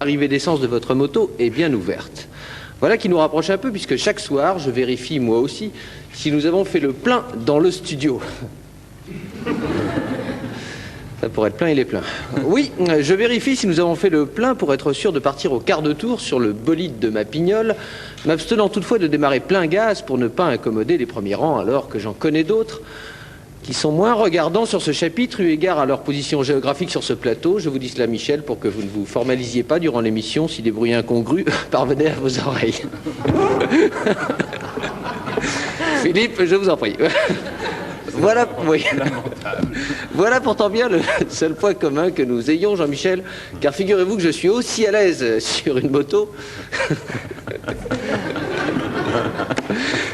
L'arrivée d'essence de votre moto est bien ouverte. Voilà qui nous rapproche un peu, puisque chaque soir, je vérifie moi aussi si nous avons fait le plein dans le studio. Ça, pour être plein, il est plein. Oui, je vérifie si nous avons fait le plein pour être sûr de partir au quart de tour sur le bolide de ma pignole, m'abstenant toutefois de démarrer plein gaz pour ne pas incommoder les premiers rangs, alors que j'en connais d'autres qui sont moins regardants sur ce chapitre, eu égard à leur position géographique sur ce plateau. Je vous dis cela, Michel, pour que vous ne vous formalisiez pas durant l'émission si des bruits incongrus parvenaient à vos oreilles. Philippe, je vous en prie. Voilà, oui. Voilà pourtant bien le seul point commun que nous ayons, Jean-Michel, car figurez-vous que je suis aussi à l'aise sur une moto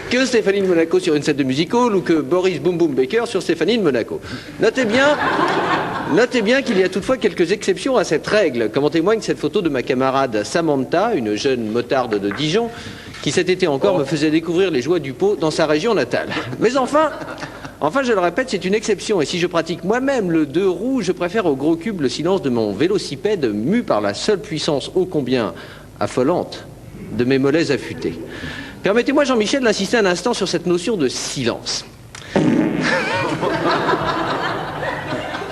que Stéphanie de Monaco sur une scène de musical ou que Boris Boom Boom Baker sur Stéphanie de Monaco. Notez bien qu'il y a toutefois quelques exceptions à cette règle, comme en témoigne cette photo de ma camarade Samantha, une jeune motarde de Dijon, qui cet été encore me faisait découvrir les joies du pot dans sa région natale. Mais enfin, je le répète, c'est une exception, et si je pratique moi-même le 2 roues, je préfère au gros cube le silence de mon vélocipède, mu par la seule puissance ô combien affolante de mes mollets affûtés. Permettez-moi, Jean-Michel, d'insister un instant sur cette notion de silence.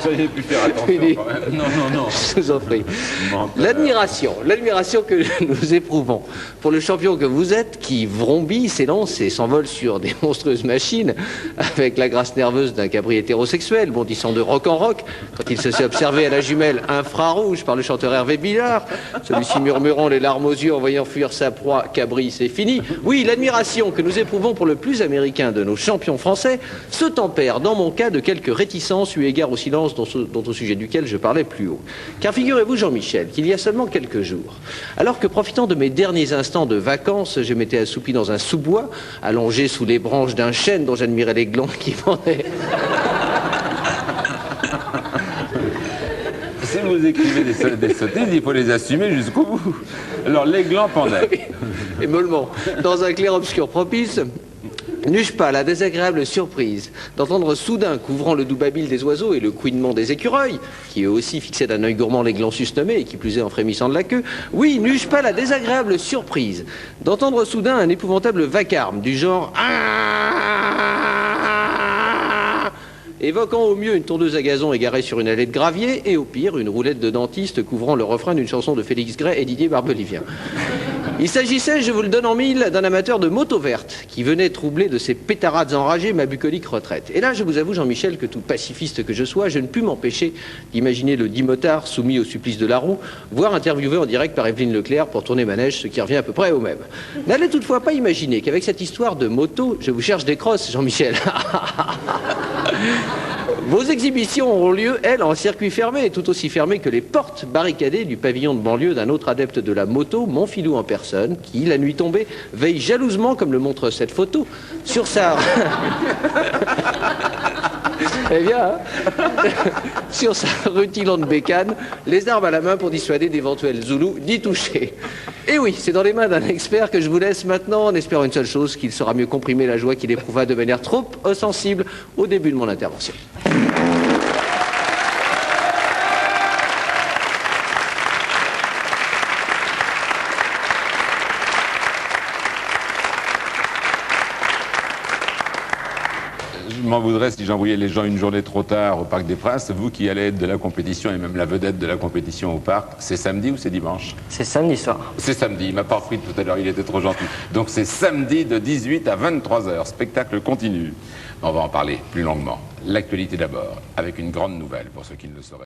Soyez plus faire attention quand même. Non. Je vous en prie. L'admiration que nous éprouvons pour le champion que vous êtes, qui vrombit, s'élance et s'envole sur des monstrueuses machines, avec la grâce nerveuse d'un cabri hétérosexuel, bondissant de roc en roc, quand il se fait observer à la jumelle infrarouge par le chanteur Hervé Billard, celui-ci murmurant les larmes aux yeux en voyant fuir sa proie, cabri, c'est fini. Oui, l'admiration que nous éprouvons pour le plus américain de nos champions français se tempère, dans mon cas, de quelques réticences eu égard au silence dont au sujet duquel je parlais plus haut. Car figurez-vous, Jean-Michel, qu'il y a seulement quelques jours, alors que profitant de mes derniers instants de vacances, je m'étais assoupi dans un sous-bois, allongé sous les branches d'un chêne dont j'admirais les glands qui pendaient. Si vous écrivez des sottises, il faut les assumer jusqu'au bout. Alors, les glands pendaient. Oui. Et mollement, dans un clair-obscur propice, n'eus-je pas la désagréable surprise d'entendre soudain, couvrant le doux babil des oiseaux et le couinement des écureuils, qui eux aussi fixaient d'un œil gourmand les glands susnommés et qui plus est en frémissant de la queue, oui, n'eus-je pas la désagréable surprise d'entendre soudain un épouvantable vacarme du genre évoquant au mieux une tondeuse à gazon égarée sur une allée de gravier et au pire une roulette de dentiste couvrant le refrain d'une chanson de Félix Gray et Didier Barbelivien. Il s'agissait, je vous le donne en mille, d'un amateur de moto verte qui venait troubler de ses pétarades enragées ma bucolique retraite. Et là, je vous avoue, Jean-Michel, que tout pacifiste que je sois, je ne pus m'empêcher d'imaginer le dit motard soumis au supplice de la roue, voire interviewé en direct par Evelyne Leclerc pour tourner manège, ce qui revient à peu près au même. N'allez toutefois pas imaginer qu'avec cette histoire de moto, je vous cherche des crosses, Jean-Michel. Vos exhibitions auront lieu, elles, en circuit fermé, tout aussi fermé que les portes barricadées du pavillon de banlieue d'un autre adepte de la moto, Montfilou en personne, qui, la nuit tombée, veille jalousement, comme le montre cette photo, sur sa... Eh bien, hein, sur sa rutilante bécane, les armes à la main pour dissuader d'éventuels Zoulous d'y toucher. Et oui, c'est dans les mains d'un expert que je vous laisse maintenant, en espérant une seule chose, qu'il saura mieux comprimer la joie qu'il éprouva de manière trop sensible au début de mon intervention. Je m'en voudrais si j'envoyais les gens une journée trop tard au Parc des Princes. Vous qui allez être de la compétition et même la vedette de la compétition au parc, c'est samedi ou c'est dimanche? C'est samedi soir. C'est samedi, il m'a pas repris tout à l'heure, il était trop gentil. Donc c'est samedi de 18 à 23h, spectacle continu. On va en parler plus longuement. L'actualité d'abord, avec une grande nouvelle pour ceux qui ne le sauraient.